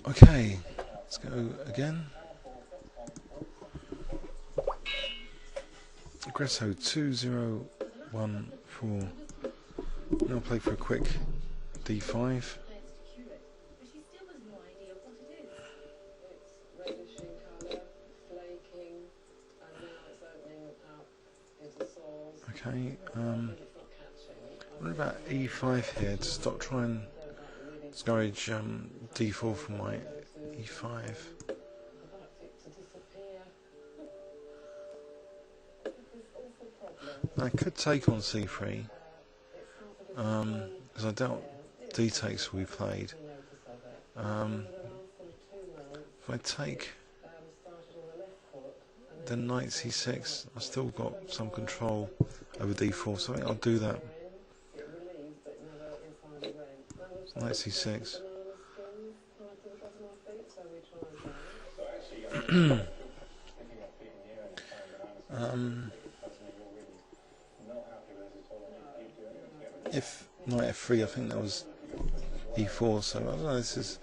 Okay, let's go again. Agresso 2014. Now play for a quick D5. Okay, what about E5 here to stop trying to discourage D4 from white? E5. I could take on C3, because I doubt D takes will be played. If I take then knight C6, I've still got some control over D4, so I think I'll do that. So knight C6. If knight F3, I think that was E4, so I don't know, this is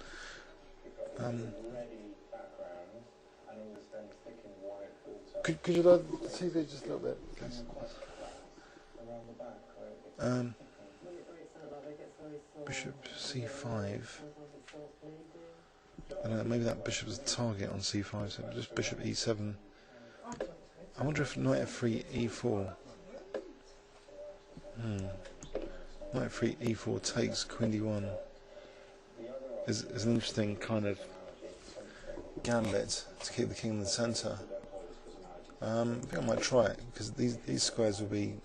could you load the TV just a little bit, please? Bishop C5. I don't know, maybe that bishop's a target on C5, so just bishop E7. I wonder if knight F3 E4. Knight F3 E4 takes Queen D1 is an interesting kind of gambit to keep the king in the centre. I think I might try it, because these squares will be,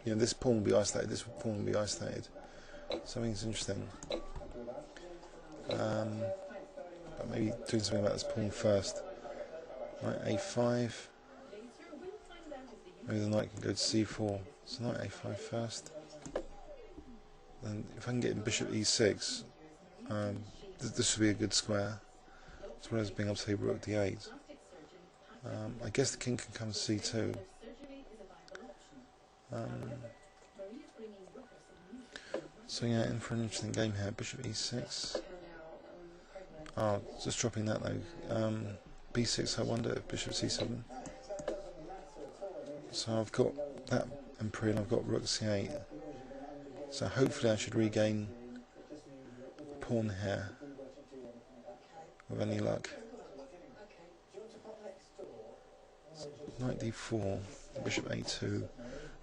you know, this pawn will be isolated, this pawn will be isolated. So I think it's interesting. But maybe doing something about this pawn first. Knight A5. Maybe the knight can go to C4. So knight A5 first. Then if I can get in bishop E6, this would be a good square, as well as being able to take rook D8. I guess the king can come to C2. So yeah, in for an interesting game here. Bishop E6. Oh, just dropping that though. B6, I wonder if bishop C7. So I've got that emperor and I've got rook C8. So hopefully I should regain pawn here with any luck. Knight D4, bishop A2,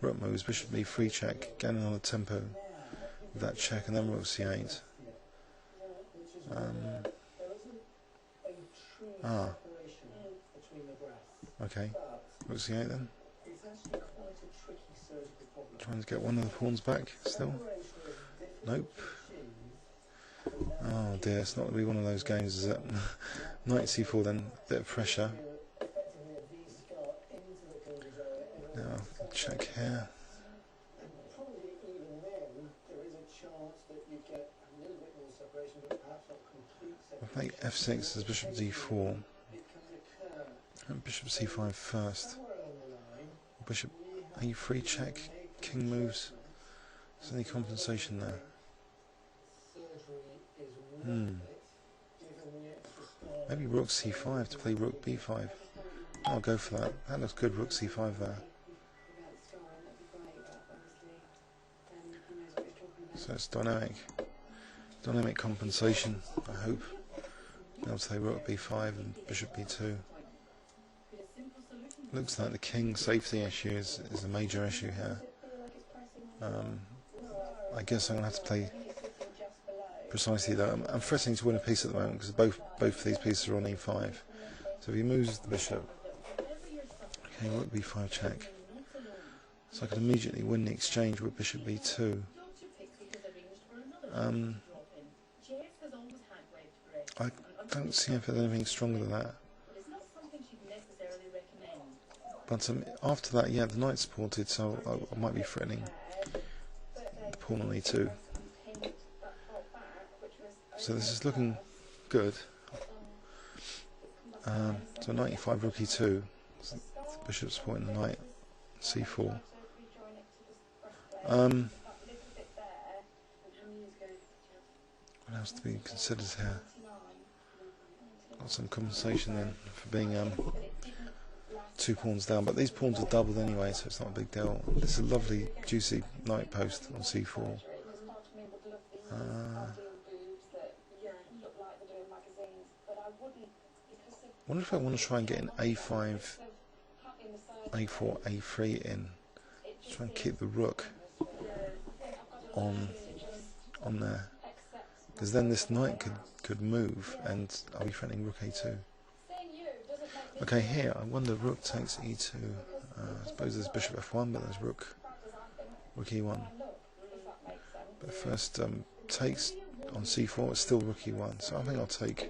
rook moves, bishop B3 check, getting another tempo with that check, and then rook C8. Okay, rook C8 then. Trying to get one of the pawns back still. Nope. Oh dear, it's not going to be one of those games, is it? Knight C4 then, a bit of pressure. Now, check here. I'll play F6 as bishop D4. And bishop C5 first. Bishop A3 check, king moves. Is there any compensation there? Maybe rook C5 to play rook B5. I'll go for that. That looks good, rook C5 there. So it's dynamic compensation, I hope. I'll play rook B5 and bishop B2. Looks like the king safety issue is a major issue here. I guess I'm going to have to play precisely that. I'm threatening to win a piece at the moment because both of these pieces are on E5. So if he moves the bishop, okay, rook B5 check. So I can immediately win the exchange with bishop B2. I don't see if there's anything stronger than that. But after that, yeah, the knight's supported, so I might be threatening the pawn on E2. So this is looking good. So knight E5, rook E2. So the bishop's supporting the knight. C4. What else to be considered here? got some compensation then for being 2 pawns down, but these pawns are doubled anyway, so it's not a big deal. This is a lovely juicy knight post on c4. I wonder if I want to try and get an a5, a4, a3 in. Just try and keep the rook on there, because then this knight could move, and I'll be threatening rook a2. Okay, here I wonder rook takes e2. I suppose there's bishop f1, but there's rook e1. But first takes on c4. It's still rook e1, so I think I'll take.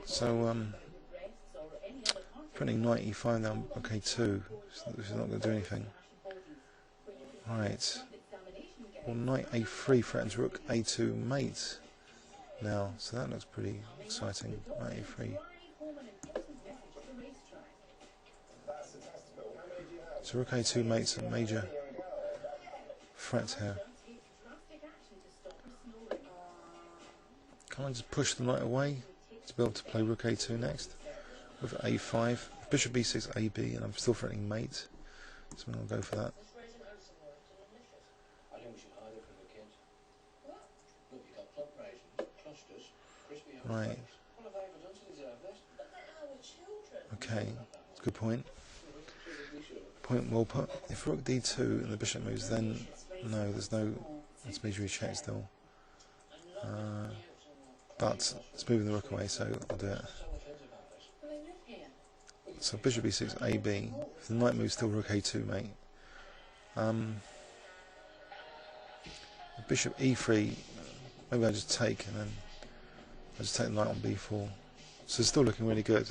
So putting knight e5 now, okay, 2, so this is not going to do anything. Right. Well, knight a3 threatens rook a2 mate now, so that looks pretty exciting. Knight a3. So rook a2 mate's a major threat here. Can I just push the knight away to be able to play rook a2 next with a5, bishop b6, ab, and I'm still threatening mate, so I'll go for that. Right. Okay, that's a good point. Point well put. If rook d2 and the bishop moves, then no, there's no intermediary check still. But it's moving the rook away, so I'll do it. So bishop b6, ab. If the knight moves, still rook a2 mate. Bishop e3. Maybe I just take, and then I just take the knight on b4. So it's still looking really good.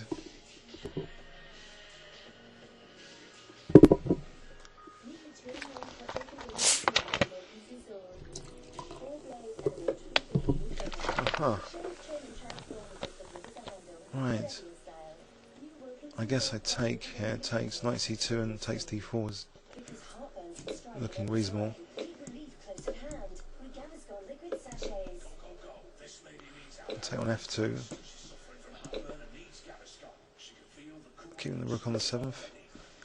Right. I guess I take here. Takes knight c2 and takes d4 is looking reasonable. Take on f2. Keeping the rook on the 7th.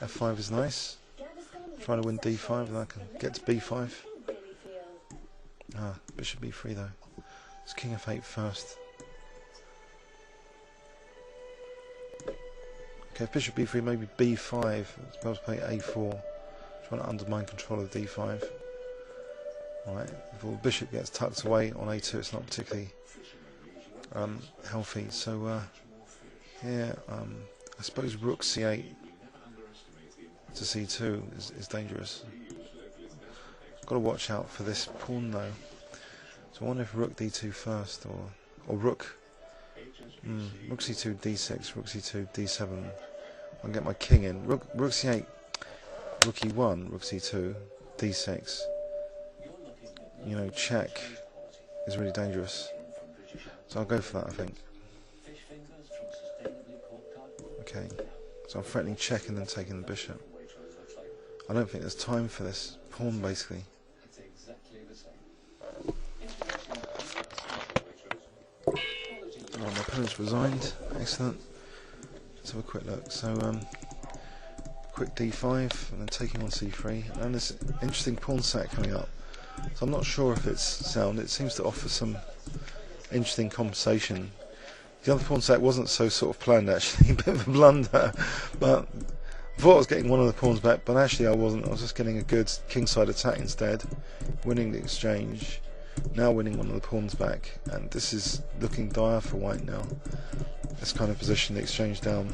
f5 is nice. Trying to win d5, and I can get to b5. Bishop b3 though. It's king f8 first. Okay, if bishop b3, maybe b5. I suppose play a4. Trying to undermine control of d5. Alright, if the bishop gets tucked away on a2, it's not particularly healthy. So yeah, I suppose rook c8 to c2 is dangerous. Got to watch out for this pawn though. So I wonder if rook d2 first, or rook rook c2 d6, rook c2 d7. I'll get my king in. Rook c8, rook e1, rook c2 d6. You know, check is really dangerous. So I'll go for that, I think. Okay, so I'm threatening check and then taking the bishop. I don't think there's time for this pawn, basically. Oh, my opponent's resigned. Excellent. Let's have a quick look. So, quick d5 and then taking on c3. And this interesting pawn sack coming up. So I'm not sure if it's sound. It seems to offer some interesting compensation. The other pawn sack wasn't so sort of planned, actually. A bit of a blunder. But I thought I was getting one of the pawns back, but actually I wasn't. I was just getting a good kingside attack instead, winning the exchange, now winning one of the pawns back, and this is looking dire for white now. This kind of position, the exchange down.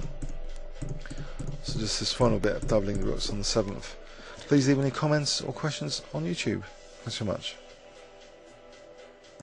So just this final bit of doubling the rooks on the 7th. Please leave any comments or questions on YouTube. Thanks so much.